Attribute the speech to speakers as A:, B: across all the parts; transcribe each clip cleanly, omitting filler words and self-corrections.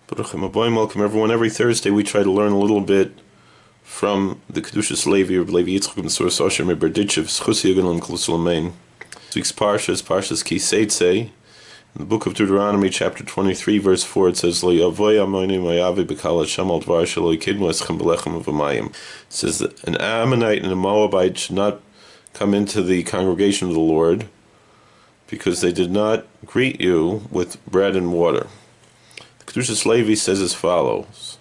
A: Welcome everyone. Every Thursday we try to learn a little bit from the Kedushas Levi, Levi Yitzchak and Source Oshem Berdichev, Chusi Yugan Klusulamain. This week's Parshas Teitzei. In the book of Deuteronomy, chapter 23, verse 4, it says, It says that an Ammonite and a Moabite should not come into the congregation of the Lord because they did not greet you with bread and water. Kedushas Levi says as follows.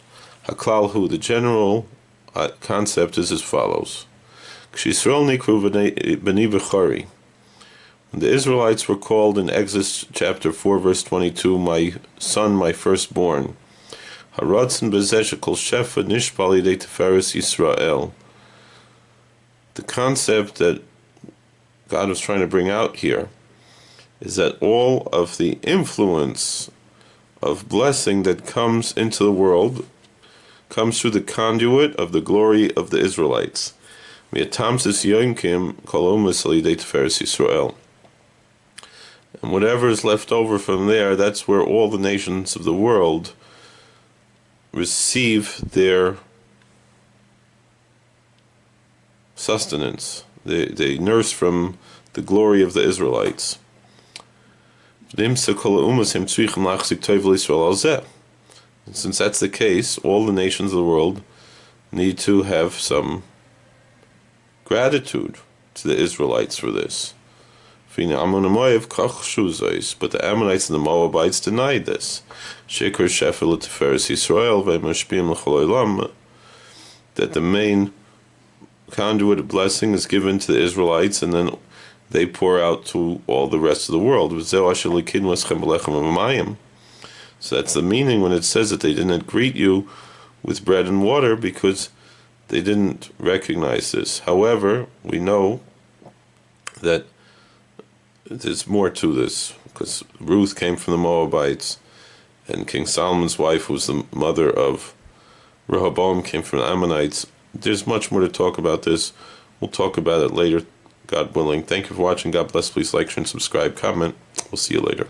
A: Haklalhu, the general concept is as follows. When the Israelites were called in Exodus chapter 4 verse 22, my son, my firstborn, Yisrael. The concept that God was trying to bring out here is that all of the influence of blessing that comes into the world comes through the conduit of the glory of the Israelites. And whatever is left over from there, that's where all the nations of the world receive their sustenance. They nurse from the glory of the Israelites. And since that's the case, all the nations of the world need to have some gratitude to the Israelites for this. But the Ammonites and the Moabites denied this. That the main conduit of blessing is given to the Israelites, and then they pour out to all the rest of the world. So that's the meaning when it says that they didn't greet you with bread and water, because they didn't recognize this. However, we know that there's more to this, because Ruth came from the Moabites, and King Solomon's wife, who was the mother of Rehoboam, came from the Ammonites. There's much more to talk about this. We'll talk about it later, God willing. Thank you for watching. God bless. Please like, share, and subscribe, comment. We'll see you later.